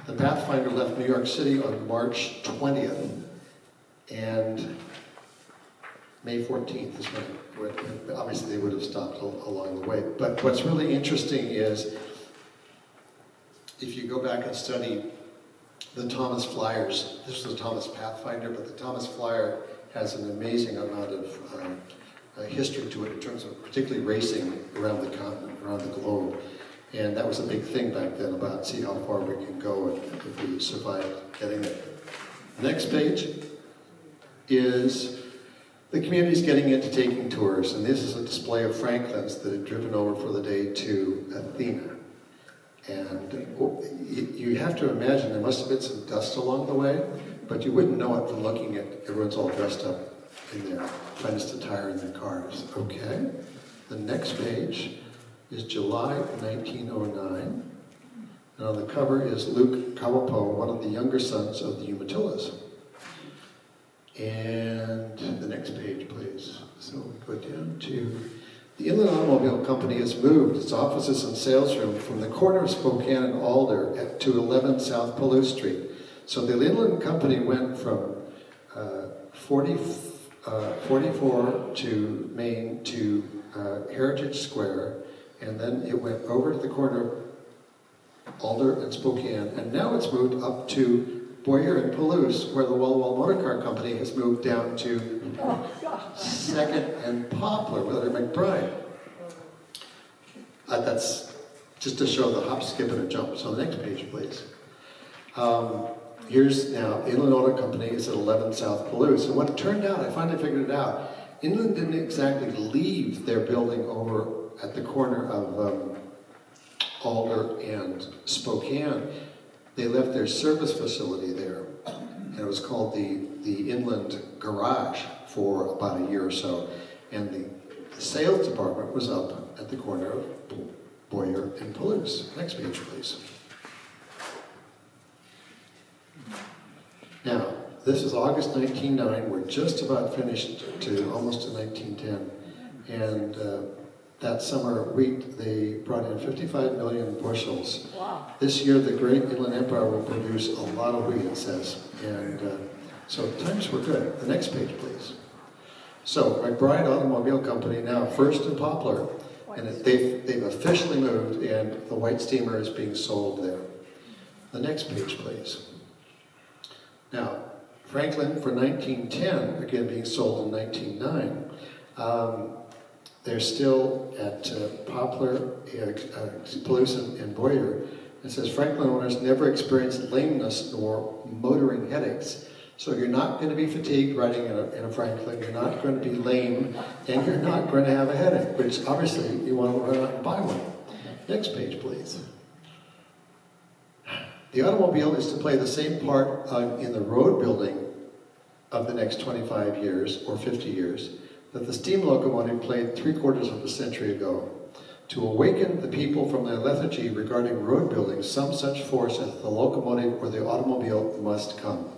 The Pathfinder left New York City on March 20th, and May 14th is when obviously they would have stopped along the way. But what's really interesting is, if you go back and study the Thomas Flyers, this was a Thomas Pathfinder, but the Thomas Flyer has an amazing amount of history to it in terms of particularly racing around the continent, around the globe. And that was a big thing back then about see how far we can go and if we survive getting there. Next page is the community's getting into taking tours, and this is a display of Franklins that had driven over for the day to Athena. And you have to imagine there must have been some dust along the way, but you wouldn't know it from looking at everyone's all dressed up in their cleansed attire in their cars. Okay. The next page is July 1909. And on the cover is Luke Kawapo, one of the younger sons of the Umatillas. And the next page, please. So we go down to the Inland Automobile Company has moved its offices and sales room from the corner of Spokane and Alder to 11 South Palouse Street. So the Inland Company went from 44 to Main to Heritage Square, and then it went over to the corner of Alder and Spokane, and now it's moved up to Boyer and Palouse, where the Walla Walla Motor Car Company has moved down to 2nd and Poplar with their McBride. That's just to show the hop, skip, and a jump. So the next page, please. Here's now, Inland Auto Company is at 11 South Palouse. And what it turned out, I finally figured it out, Inland didn't exactly leave their building over at the corner of Alder and Spokane. They left their service facility there, and it was called the Inland Garage for about a year or so. And the sales department was up at the corner of Boyer and Palouse. Next page, please. Now, this is August 1909. We're just about finished to almost to 1910. And that summer wheat, they brought in 55 million bushels. Wow. This year, the Great Inland Empire will produce a lot of wheat, it says. And so times were good. The next page, please. So, McBride Automobile Company now, first in Poplar. And they've officially moved, and the white steamer is being sold there. The next page, please. Now, Franklin for 1910, again being sold in 1909. They're still at Poplar, Palouse, and Boyer. It says Franklin owners never experienced lameness nor motoring headaches. So you're not going to be fatigued riding in a Franklin, you're not going to be lame, and you're not going to have a headache, which obviously you want to run out and buy one. Next page, please. The automobile is to play the same part in the road building of the next 25 years or 50 years that the steam locomotive played 3/4 of a century ago. To awaken the people from their lethargy regarding road building, some such force as the locomotive or the automobile must come.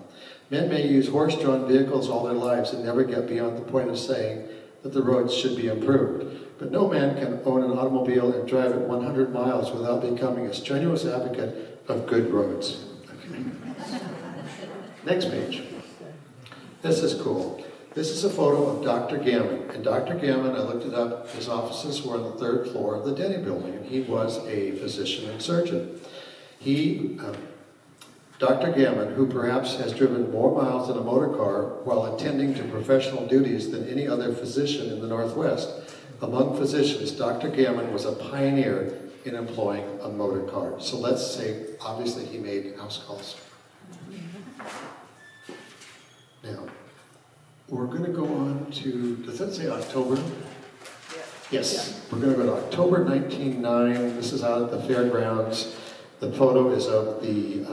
Men may use horse-drawn vehicles all their lives and never get beyond the point of saying that the roads should be improved. But no man can own an automobile and drive it 100 miles without becoming a strenuous advocate of good roads. Okay. Next page. This is cool. This is a photo of Dr. Gammon. And Dr. Gammon, I looked it up, his offices were on the 3rd floor of the Denny building, and he was a physician and surgeon. Dr. Gammon, who perhaps has driven more miles in a motor car while attending to professional duties than any other physician in the Northwest. Among physicians, Dr. Gammon was a pioneer in employing a motor car. So let's say, obviously, he made house calls. Now, we're going to go on to, does that say October? Yes. We're going to go to October 1909. This is out at the fairgrounds. The photo is of the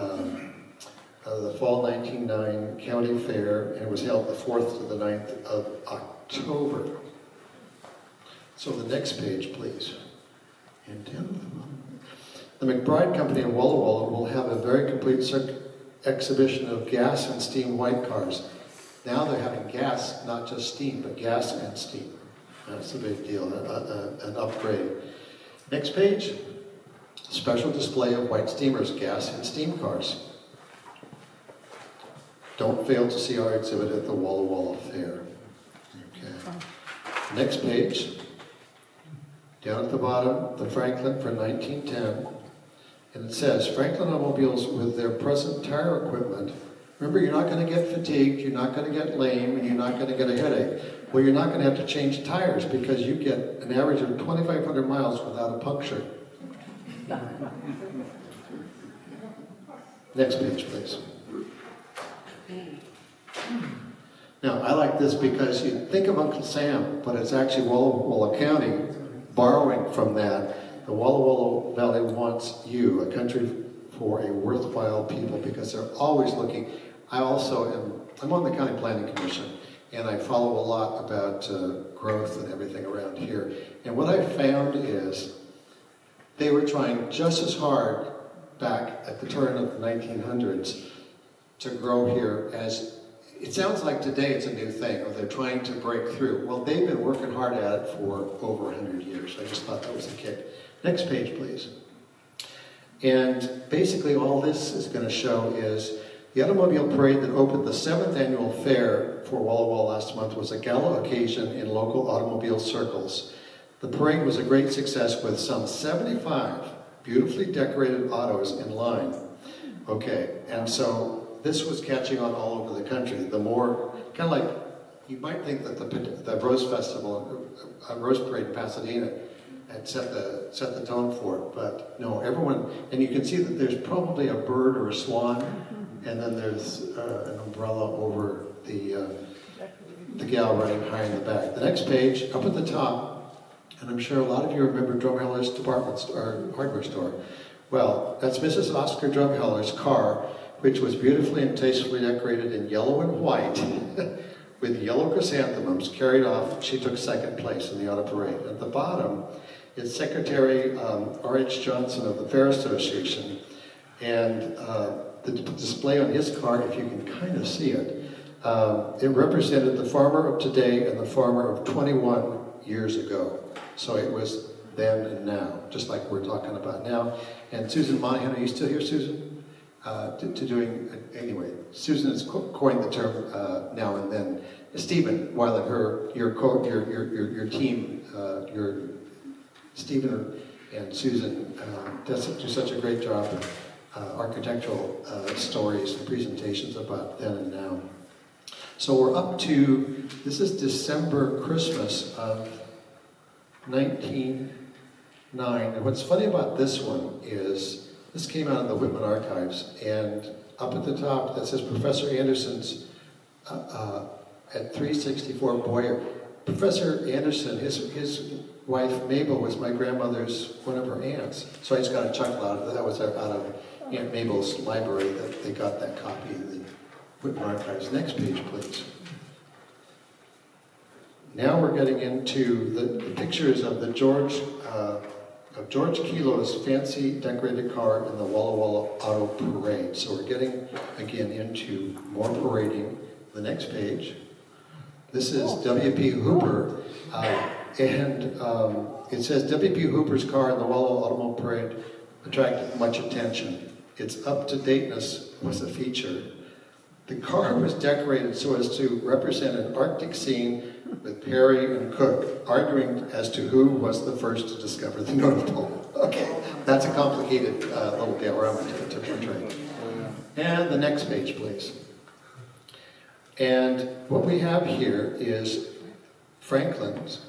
fall 1909 county fair, and it was held the 4th to the 9th of October. So the next page, please. And 10th. The McBride Company in Walla Walla will have a very complete exhibition of gas and steam white cars. Now they're having gas, not just steam, but gas and steam. That's a big deal, an upgrade. Next page. Special display of white steamers, gas and steam cars. Don't fail to see our exhibit at the Walla Walla Fair. Okay. Next page. Down at the bottom, the Franklin for 1910. And it says, Franklin automobiles with their present tire equipment. Remember, you're not going to get fatigued, you're not going to get lame, and you're not going to get a headache. Well, you're not going to have to change tires because you get an average of 2,500 miles without a puncture. Next page, please. Now, I like this because you think of Uncle Sam, but it's actually Walla Walla County borrowing from that. The Walla Walla Valley wants you, a country for a worthwhile people, because they're always looking. I'm on the County Planning Commission, and I follow a lot about growth and everything around here. And what I found is they were trying just as hard back at the turn of the 1900s to grow here as, it sounds like today it's a new thing, or they're trying to break through. Well, they've been working hard at it for over 100 years. I just thought that was the kick. Next page, please. And basically all this is going to show is the automobile parade that opened the 7th annual fair for Walla Walla last month was a gala occasion in local automobile circles. The parade was a great success with some 75 beautifully decorated autos in line. Okay, and so this was catching on all over the country. The more, kind of like, you might think that the Rose Festival, Rose Parade in Pasadena had set the tone for it, but no, everyone, and you can see that there's probably a bird or a swan, and then there's an umbrella over the gal running high in the back. The next page, up at the top, and I'm sure a lot of you remember Drumheller's department store, hardware store. Well, that's Mrs. Oscar Drumheller's car, which was beautifully and tastefully decorated in yellow and white, with yellow chrysanthemums carried off. She took second place in the auto parade. At the bottom, it's Secretary R.H. Johnson of the Fair Association, and the display on his car, if you can kind of see it, it represented the farmer of today and the farmer of 21 years ago. So it was then and now, just like we're talking about now. And Susan Monahan, are you still here, Susan? Anyway, Susan has coined the term now and then. Stephen Weiland, your team, Stephen and Susan do such a great job of architectural stories and presentations about then and now. So we're up to, this is December Christmas of 1909. And what's funny about this one is, this came out of the Whitman Archives, and up at the top that says Professor Anderson's at 364 Boyer. Professor Anderson, his wife Mabel was my grandmother's, one of her aunts. So I just got a chuckle out of that. That was out of Aunt Mabel's library that they got that copy of the Whitman Archives. Next page, please. Now we're getting into the pictures of the George Kilo's fancy decorated car in the Walla Walla Auto Parade. So we're getting, again, into more parading. The next page. This is W.P. Hooper, and it says W.P. Hooper's car in the Walla Walla Automobile Parade attracted much attention. Its up-to-dateness was a feature. The car was decorated so as to represent an Arctic scene with Perry and Cook arguing as to who was the first to discover the North Pole. Okay, that's a complicated little diorama to portray. And the next page, please. And what we have here is Franklin's.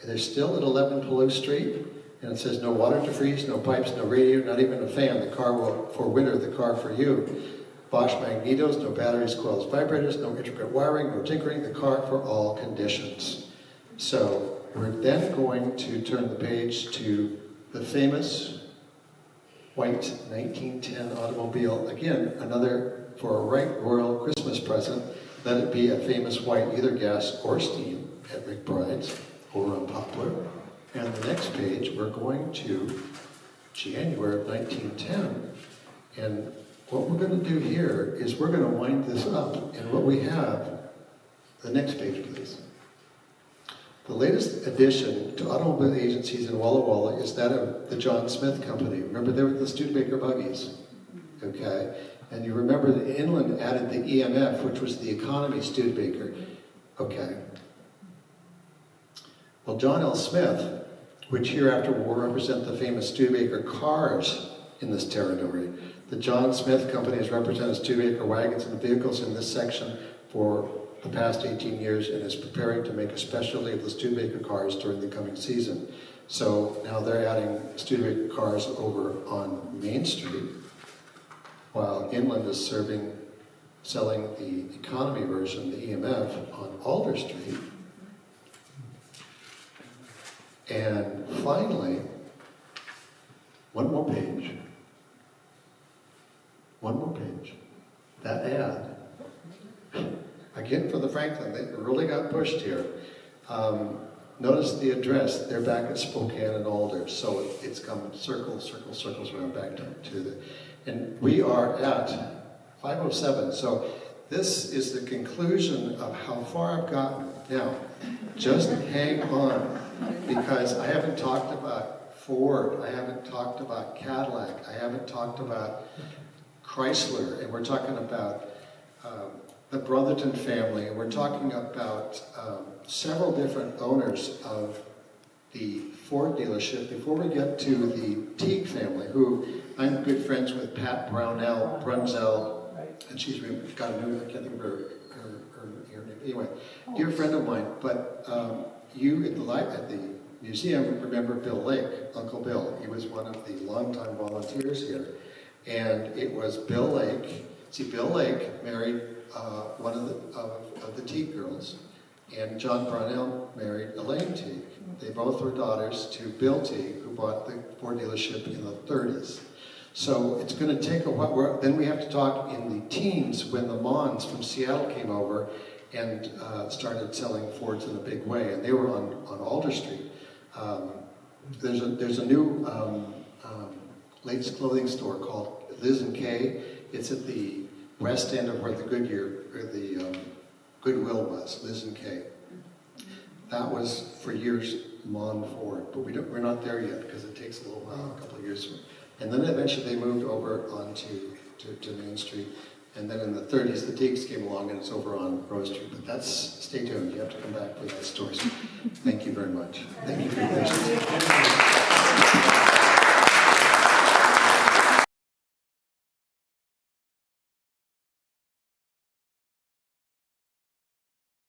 They're still at 11 Palouse Street, and it says no water to freeze, no pipes, no radio, not even a fan. The car will, for winter, the car for you. Bosch magnetos, no batteries, coils, vibrators, no intricate wiring, no tinkering, the car for all conditions. So we're then going to turn the page to the famous white 1910 automobile. Again, another, for a right royal Christmas present, let it be a famous white, either gas or steam, at McBride's over on Poplar. And the next page, we're going to January of 1910. And what we're going to do here is we're going to wind this up. And what we have, the next page, please. The latest addition to automobile agencies in Walla Walla is that of the John Smith Company. Remember, they were the Studebaker buggies, okay? And you remember that Inland added the EMF, which was the economy Studebaker, okay? Well, John L. Smith, which hereafter will represent the famous Studebaker cars in this territory. The John Smith Company has represented Studebaker wagons and vehicles in this section for the past 18 years and is preparing to make a specialty of the Studebaker cars during the coming season. So now they're adding Studebaker cars over on Main Street, while Inland is selling the economy version, the EMF, on Alder Street. And finally, one more page. One more page. That ad. Again, for the Franklin, they really got pushed here. Notice the address. They're back at Spokane and Alder. So it's come circles around back to the... And we are at 5:07. So this is the conclusion of how far I've gotten. Now, just hang on, because I haven't talked about Ford. I haven't talked about Cadillac. I haven't talked about Chrysler. And we're talking about the Brotherton family. And we're talking about several different owners of the Ford dealership before we get to the Teague family, who I'm good friends with Pat Brunzell, and she's got a new, I can't think of her name. Anyway, dear friend of mine, but you at the museum remember Bill Lake, Uncle Bill. He was one of the longtime volunteers here. And it was Bill Lake. See, Bill Lake married one of the Teague girls, and John Brownell married Elaine Teague. They both were daughters to Bill Teague, who bought the Ford dealership in the 30s. So it's going to take a while. Then we have to talk in the teens when the Mons from Seattle came over and started selling Fords in a big way, and they were on Alder Street. There's a new ladies' clothing store called Liz and Kay. It's at the west end of where the Goodwill was, Liz and Kay. That was for years Mon Ford, but we're not there yet because it takes a little while, a couple of years. And then eventually they moved over onto to Main Street. And then in the 30s, the Teagues came along and it's over on Rose Street. But stay tuned, you have to come back for that story. So thank you very much. Thank you for your patience.